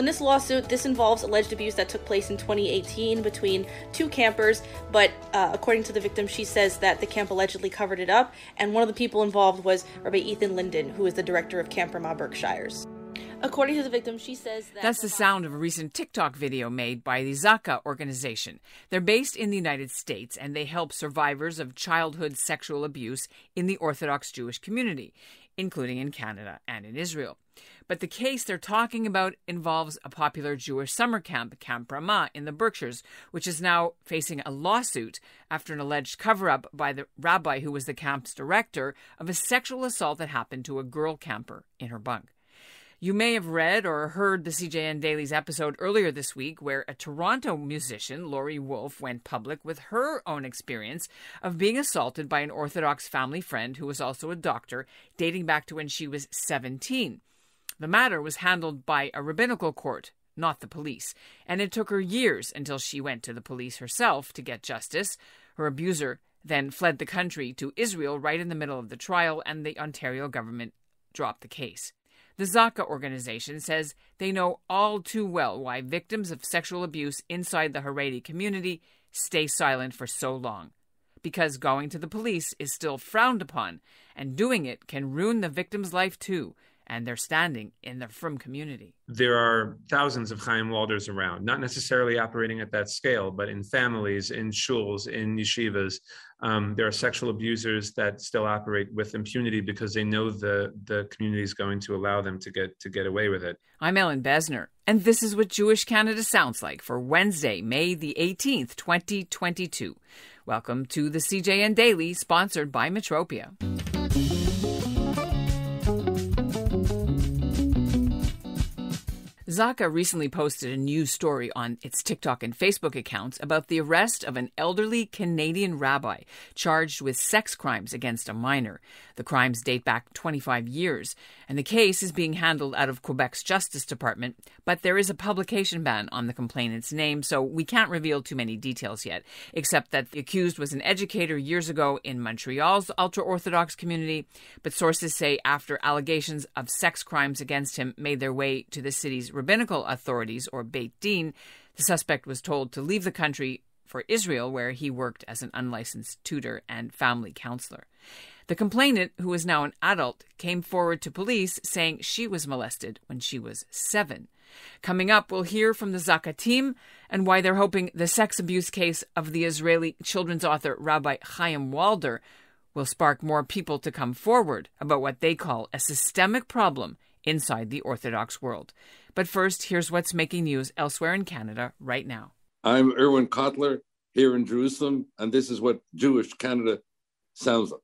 in this lawsuit, this involves alleged abuse that took place in 2018 between two campers, but according to the victim, she says that the camp allegedly covered it up, and one of the people involved was Rabbi Ethan Linden, who is the director of Camp Ramah Berkshires. According to the victim, she says that... That's the sound of a recent TikTok video made by the Zaka organization. They're based in the United States, and they help survivors of childhood sexual abuse in the Orthodox Jewish community, including in Canada and in Israel. But the case they're talking about involves a popular Jewish summer camp, Camp Ramah, in the Berkshires, which is now facing a lawsuit after an alleged cover-up by the rabbi who was the camp's director of a sexual assault that happened to a girl camper in her bunk. You may have read or heard the CJN Daily's episode earlier this week where a Toronto musician, Lorie Wolfe, went public with her own experience of being assaulted by an Orthodox family friend who was also a doctor, dating back to when she was 17. The matter was handled by a rabbinical court, not the police, and it took her years until she went to the police herself to get justice. Her abuser then fled the country to Israel right in the middle of the trial, and the Ontario government dropped the case. The Zaka organization says they know all too well why victims of sexual abuse inside the Haredi community stay silent for so long. Because going to the police is still frowned upon, and doing it can ruin the victim's life too, and their standing in the frum community. There are thousands of Chaim Walders around, not necessarily operating at that scale, but in families, in shuls, in yeshivas. There are sexual abusers that still operate with impunity because they know the community is going to allow them to get away with it. I'm Ellen Besner, and this is what Jewish Canada sounds like for Wednesday, May the 18th, 2022. Welcome to the CJN Daily, sponsored by Metropia. Zaka recently posted a news story on its TikTok and Facebook accounts about the arrest of an elderly Canadian rabbi charged with sex crimes against a minor. The crimes date back 25 years, and the case is being handled out of Quebec's Justice Department, but there is a publication ban on the complainant's name, so we can't reveal too many details yet, except that the accused was an educator years ago in Montreal's ultra-Orthodox community, but sources say after allegations of sex crimes against him made their way to the city's rabbinical authorities, or beit, the suspect was told to leave the country for Israel, where he worked as an unlicensed tutor and family counselor. The complainant, who is now an adult, came forward to police saying she was molested when she was 7. Coming up, we'll hear from the Zaka team and why they're hoping the sex abuse case of the Israeli children's author Rabbi Chaim Walder will spark more people to come forward about what they call a systemic problem inside the Orthodox world. But first, here's what's making news elsewhere in Canada right now. I'm Erwin Kotler here in Jerusalem, and this is what Jewish Canada sounds like.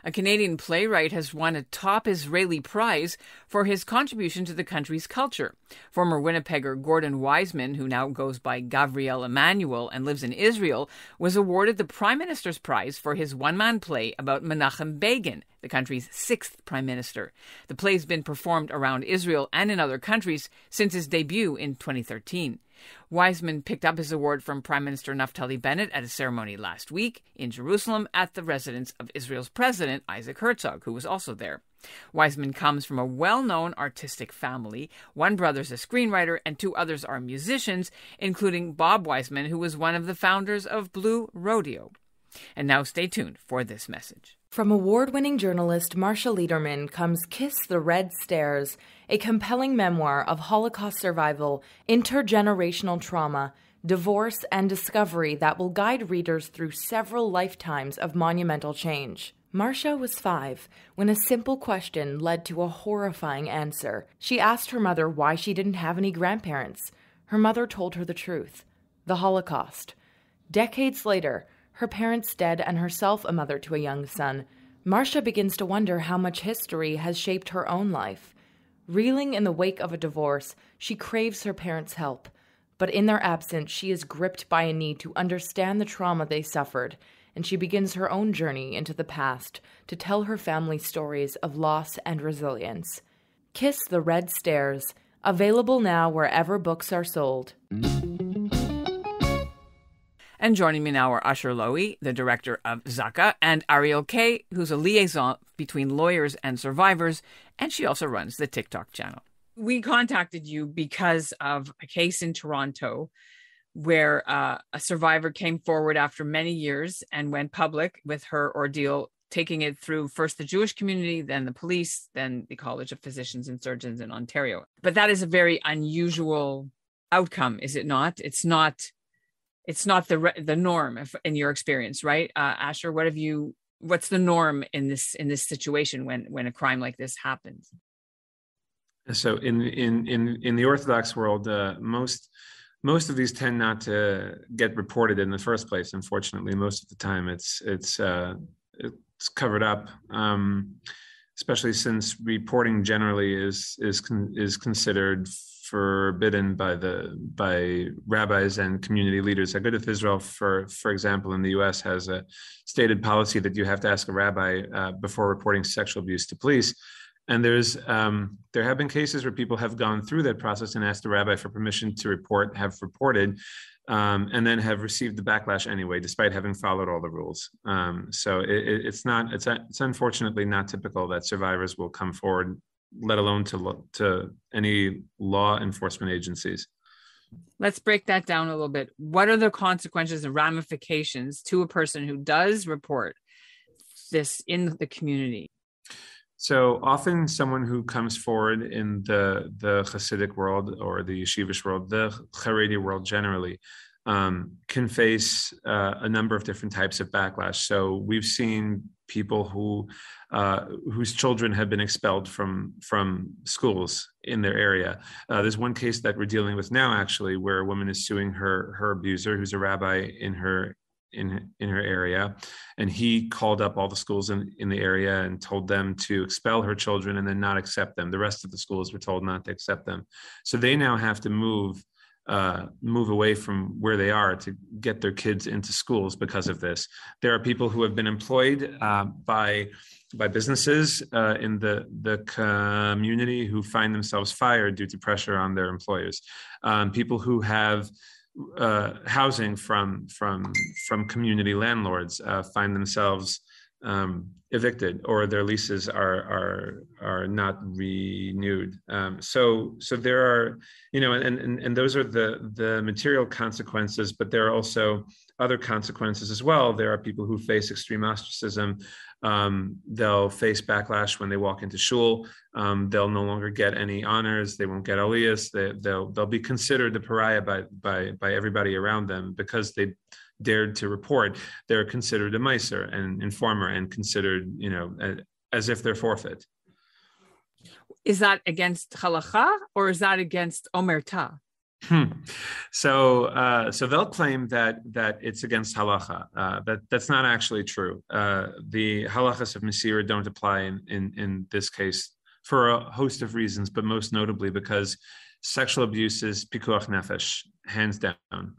A Canadian playwright has won a top Israeli prize for his contribution to the country's culture. Former Winnipegger Gordon Wiseman, who now goes by Gavriel Emmanuel and lives in Israel, was awarded the Prime Minister's Prize for his one-man play about Menachem Begin, the country's 6th Prime Minister. The play's been performed around Israel and in other countries since his debut in 2013. Wiseman picked up his award from Prime Minister Naftali Bennett at a ceremony last week in Jerusalem at the residence of Israel's President Isaac Herzog, who was also there. Wiseman comes from a well-known artistic family. One brother's a screenwriter and 2 others are musicians, including Bob Wiseman, who was one of the founders of Blue Rodeo. And now stay tuned for this message. From award-winning journalist Marcia Lederman comes Kiss the Red Stairs, a compelling memoir of Holocaust survival, intergenerational trauma, divorce, and discovery that will guide readers through several lifetimes of monumental change. Marcia was 5 when a simple question led to a horrifying answer. She asked her mother why she didn't have any grandparents. Her mother told her the truth: the Holocaust. Decades later, her parents dead and herself a mother to a young son, Marcia begins to wonder how much history has shaped her own life. Reeling in the wake of a divorce, she craves her parents' help. But in their absence, she is gripped by a need to understand the trauma they suffered, and she begins her own journey into the past to tell her family stories of loss and resilience. Kiss the Red Stairs, available now wherever books are sold. And joining me now are Asher Lowy, the director of Zaka, and Ariel Kay, who's a liaison between lawyers and survivors, and she also runs the TikTok channel. We contacted you because of a case in Toronto where a survivor came forward after many years and went public with her ordeal, taking it through first the Jewish community, then the police, then the College of Physicians and Surgeons in Ontario. But that is a very unusual outcome, is it not? It's not the norm in your experience, right? Asher, what's the norm in this situation when a crime like this happens? So in the Orthodox world, most of these tend not to get reported in the first place. Unfortunately, most of the time it's covered up, especially since reporting generally is considered forbidden by rabbis and community leaders. Agudath Israel, for example, in the U.S. has a stated policy that you have to ask a rabbi before reporting sexual abuse to police. And there have been cases where people have gone through that process and asked the rabbi for permission to report, have reported, and then have received the backlash anyway, despite having followed all the rules. So it's unfortunately not typical that survivors will come forward, let alone to any law enforcement agencies. Let's break that down a little bit. What are the consequences and ramifications to a person who does report this in the community? So often someone who comes forward in the Hasidic world or the yeshivish world, the Haredi world generally, can face a number of different types of backlash. So we've seen people whose children have been expelled from schools in their area. There's one case that we're dealing with now, actually, where a woman is suing her abuser, who's a rabbi in her area, and he called up all the schools in the area and told them to expel her children and then not accept them. The rest of the schools were told not to accept them. So they now have to move away from where they are to get their kids into schools because of this. There are people who have been employed by businesses in the community who find themselves fired due to pressure on their employers. People who have housing from community landlords find themselves evicted, or their leases are not renewed. So there are, and those are the material consequences, but there are also other consequences as well. There are people who face extreme ostracism. They'll face backlash when they walk into shul. They'll no longer get any honors. They won't get aliyahs. They'll be considered the pariah by everybody around them because they dared to report. They're considered a meiser and informer and considered, as if they're forfeit. Is that against halacha or is that against omerta? So they'll claim that it's against halacha. That's not actually true. The halachas of Mesira don't apply in this case for a host of reasons, but most notably because sexual abuse is pikuach nefesh, hands down.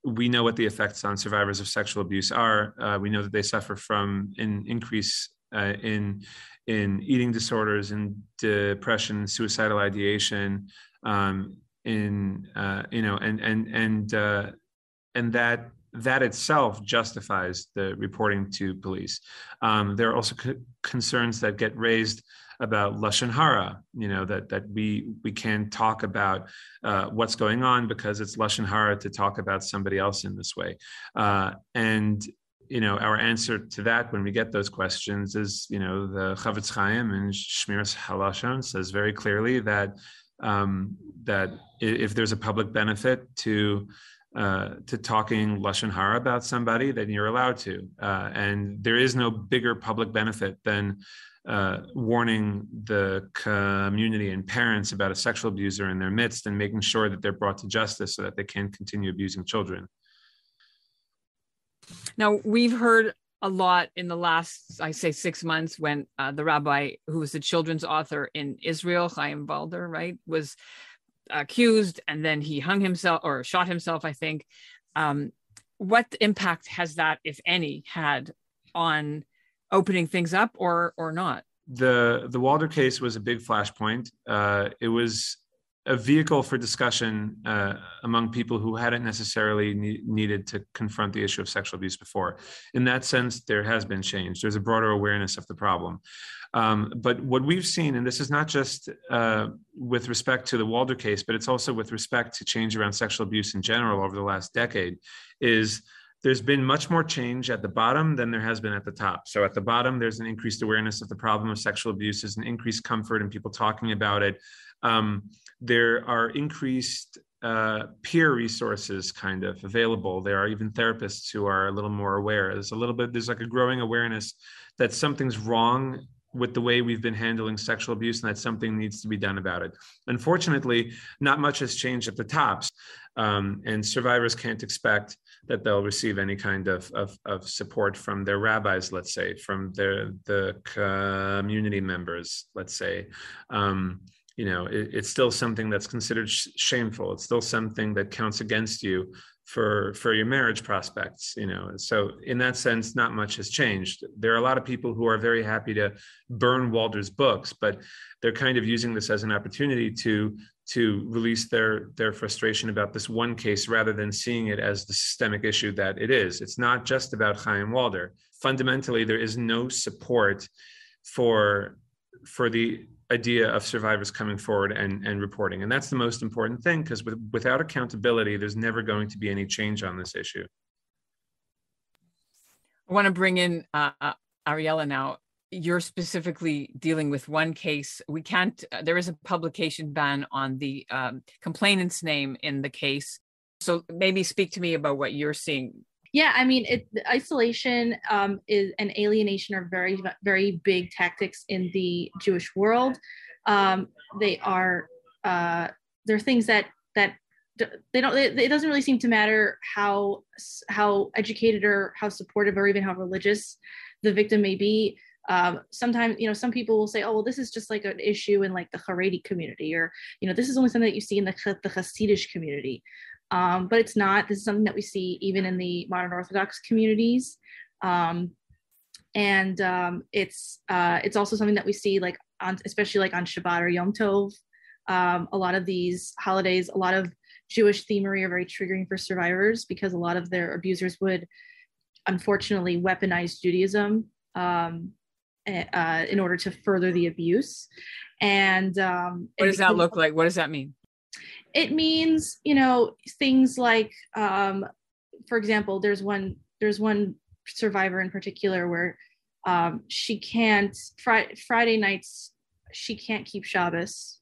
We know what the effects on survivors of sexual abuse are. We know that they suffer from an increase in eating disorders, in depression, suicidal ideation, and that itself justifies the reporting to police. There are also concerns that get raised about lashon hara, that we can't talk about what's going on because it's lashon hara to talk about somebody else in this way. And our answer to that when we get those questions is, the Chavetz Chaim in Shmiras Halashon says very clearly that if there's a public benefit to talking lashon hara about somebody, then you're allowed to. And there is no bigger public benefit than warning the community and parents about a sexual abuser in their midst and making sure that they're brought to justice so that they can't continue abusing children. Now, we've heard a lot in the last, 6 months when the rabbi who was the children's author in Israel, Chaim Valder, right, was accused and then he hung himself or shot himself, I think. What impact has that, if any, had on opening things up or not? The Walder case was a big flashpoint. It was a vehicle for discussion among people who hadn't necessarily needed to confront the issue of sexual abuse before. In that sense, there has been change. There's a broader awareness of the problem. But what we've seen, and this is not just with respect to the Walder case, but it's also with respect to change around sexual abuse in general over the last decade, is there's been much more change at the bottom than there has been at the top. So at the bottom, there's an increased awareness of the problem of sexual abuse, there's an increased comfort in people talking about it. There are increased peer resources kind of available. There are even therapists who are a little more aware. There's like a growing awareness that something's wrong with the way we've been handling sexual abuse and that something needs to be done about it. Unfortunately, not much has changed at the tops, and survivors can't expect that they'll receive any kind of support from their rabbis, let's say, from the community members, let's say. It's still something that's considered shameful. It's still something that counts against you for your marriage prospects, So in that sense, not much has changed. There are a lot of people who are very happy to burn Walder's books, but they're kind of using this as an opportunity to release their frustration about this one case rather than seeing it as the systemic issue that it is. It's not just about Chaim Walder. Fundamentally, there is no support for the idea of survivors coming forward and reporting. And that's the most important thing, because without accountability, there's never going to be any change on this issue. I want to bring in Ariella now. You're specifically dealing with one case. There is a publication ban on the complainant's name in the case. So maybe speak to me about what you're seeing. Yeah, I mean, the isolation and alienation are very, very big tactics in the Jewish world. They're things that it doesn't really seem to matter how educated or how supportive or even how religious the victim may be. Sometimes, some people will say, oh, well, this is just like an issue in like the Haredi community, or, this is only something that you see in the Hasidic community. But it's not. This is something that we see even in the modern Orthodox communities. It's also something that we see especially on Shabbat or Yom Tov. A lot of these holidays, a lot of Jewish thiemery are very triggering for survivors, because a lot of their abusers would unfortunately weaponize Judaism in order to further the abuse. And what does that look like? What does that mean? It means, things like, for example, there's one survivor in particular where she can't, Friday nights, she can't keep Shabbos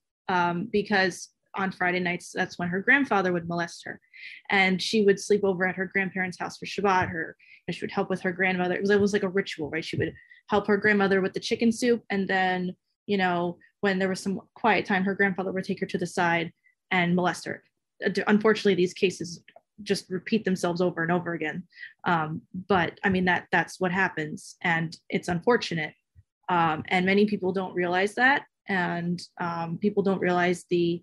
because on Friday nights, that's when her grandfather would molest her. And she would sleep over at her grandparents' house for Shabbat. She would help with her grandmother. It was like a ritual, right? She would help her grandmother with the chicken soup. And then, when there was some quiet time, her grandfather would take her to the side and molest her. Unfortunately, these cases just repeat themselves over and over again. But I mean, that's what happens, and it's unfortunate. And many people don't realize that, and people don't realize the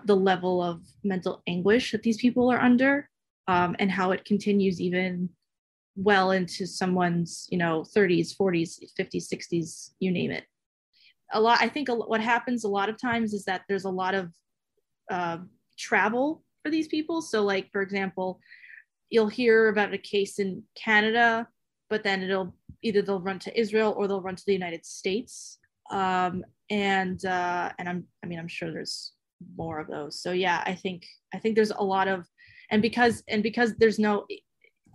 level of mental anguish that these people are under, and how it continues even well into someone's 30s, 40s, 50s, 60s, you name it. I think what happens a lot of times is that there's a lot of travel for these people. So like, for example, you'll hear about a case in Canada, but then they'll run to Israel or they'll run to the United States. I'm sure there's more of those. So yeah, I think there's a lot of, and because there's no,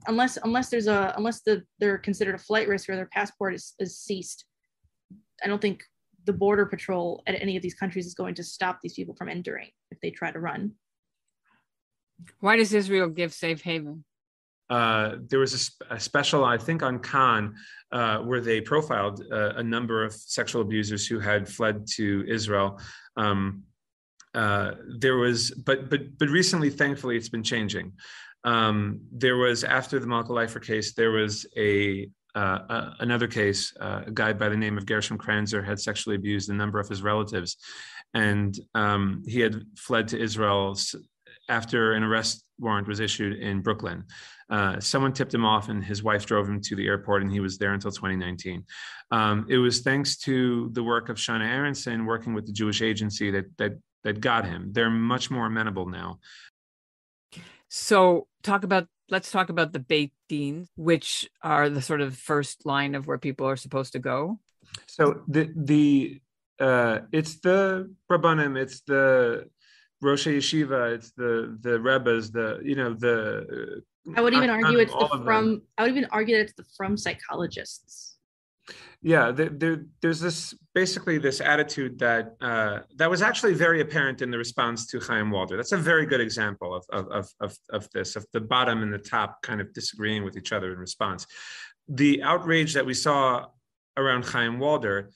unless they're considered a flight risk or their passport is ceased, I don't think the border patrol at any of these countries is going to stop these people from entering if they try to run. Why does Israel give safe haven? There was a special, I think, on Khan, where they profiled a number of sexual abusers who had fled to Israel. There was, but recently, thankfully, it's been changing. There was, after the Malka Leifer case, there was another case. A guy by the name of Gershom Kranzer had sexually abused a number of his relatives, and he had fled to Israel after an arrest warrant was issued in Brooklyn. Someone tipped him off, and his wife drove him to the airport, and he was there until 2019. It was thanks to the work of Shana Aronson working with the Jewish Agency that got him. They're much more amenable now. So let's talk about the beit din, which are the sort of first line of where people are supposed to go. So it's the rabbanim, it's the Rosh Yeshiva, it's the rebbes, I would even argue it's that it's the from psychologists. Yeah, there's this attitude that was actually very apparent in the response to Chaim Walder. That's a very good example of this, of the bottom and the top kind of disagreeing with each other in response. The outrage that we saw around Chaim Walder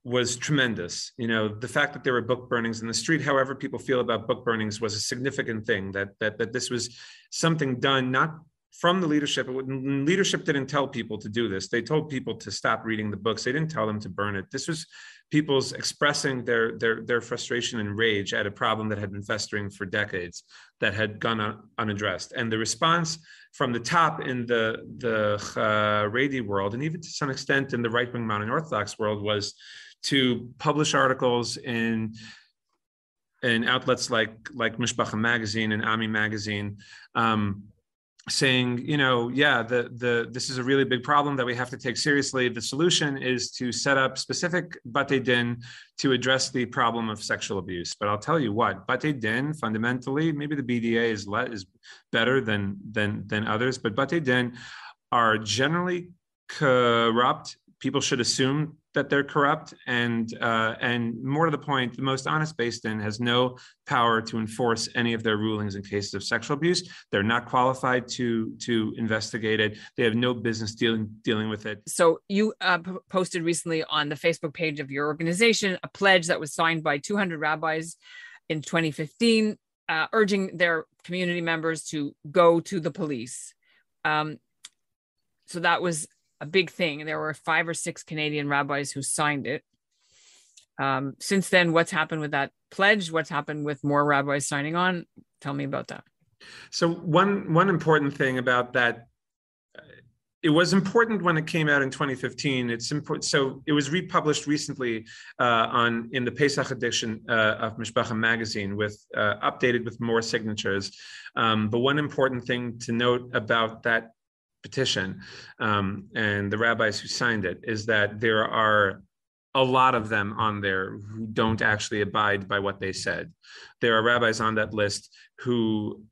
was tremendous. The fact that there were book burnings in the street, however people feel about book burnings, was a significant thing, that this was something done not from the leadership. Leadership didn't tell people to do this. They told people to stop reading the books. They didn't tell them to burn it. This was people's expressing their frustration and rage at a problem that had been festering for decades, that had gone unaddressed. And the response from the top in the Haredi world, and even to some extent in the right-wing modern Orthodox world, was to publish articles in outlets like Mishpacha magazine and Ami magazine, saying, this is a really big problem that we have to take seriously. The solution is to set up specific batei din to address the problem of sexual abuse. But I'll tell you what, batei din, fundamentally, maybe the BDA is better than others, but batei din are generally corrupt. People should assume that they're corrupt, and more to the point, the most honest beit din has no power to enforce any of their rulings in cases of sexual abuse. They're not qualified to investigate it. They have no business dealing with it. So you posted recently on the Facebook page of your organization a pledge that was signed by 200 rabbis in 2015, urging their community members to go to the police. So that was a big thing. There were 5 or 6 Canadian rabbis who signed it. Since then, what's happened with that pledge? What's happened with more rabbis signing on? Tell me about that. So one important thing about that, it was important when it came out in 2015. It's important. So it was republished recently in the Pesach edition of Mishpacha magazine, updated with more signatures. But one important thing to note about that petition and the rabbis who signed it is that there are a lot of them on there who don't actually abide by what they said. There are rabbis on that list who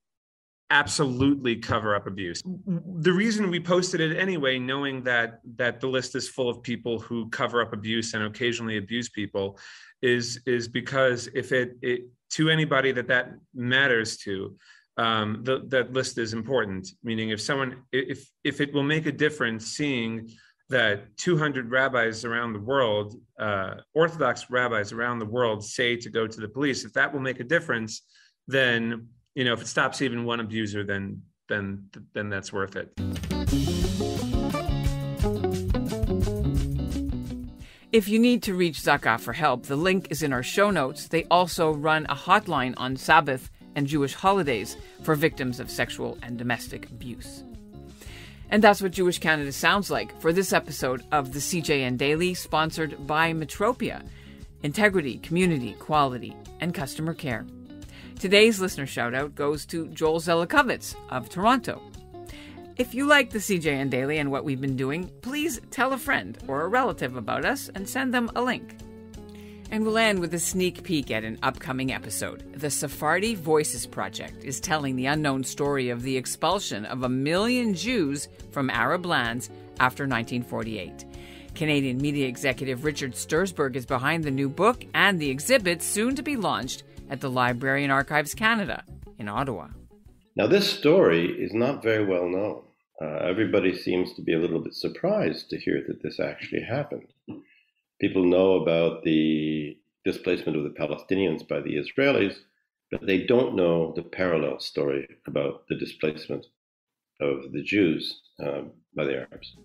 absolutely cover up abuse. The reason we posted it anyway, knowing that the list is full of people who cover up abuse and occasionally abuse people, is because if it to anybody that matters to, that list is important. Meaning, if it will make a difference seeing that 200 rabbis around the world, Orthodox rabbis around the world, say to go to the police, if that will make a difference, then if it stops even one abuser, then that's worth it. If you need to reach Zaka for help, the link is in our show notes. They also run a hotline on Sabbath and Jewish holidays for victims of sexual and domestic abuse. And that's what Jewish Canada sounds like for this episode of the CJN Daily, sponsored by Metropia. Integrity, community, quality, and customer care. Today's listener shout-out goes to Joel Zelikovic of Toronto. If you like the CJN Daily and what we've been doing, please tell a friend or a relative about us and send them a link. And we'll end with a sneak peek at an upcoming episode. The Sephardi Voices Project is telling the unknown story of the expulsion of 1 million Jews from Arab lands after 1948. Canadian media executive Richard Stursberg is behind the new book and the exhibit soon to be launched at the Library and Archives Canada in Ottawa. Now, this story is not very well known. Everybody seems to be a little bit surprised to hear that this actually happened. People know about the displacement of the Palestinians by the Israelis, but they don't know the parallel story about the displacement of the Jews by the Arabs.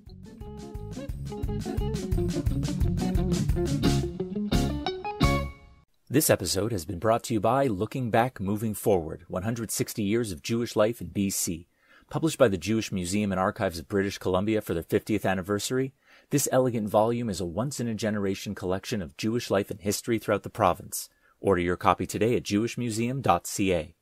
This episode has been brought to you by Looking Back, Moving Forward, 160 Years of Jewish Life in BC. Published by the Jewish Museum and Archives of British Columbia for their 50th anniversary, this elegant volume is a once-in-a-generation collection of Jewish life and history throughout the province. Order your copy today at jewishmuseum.ca.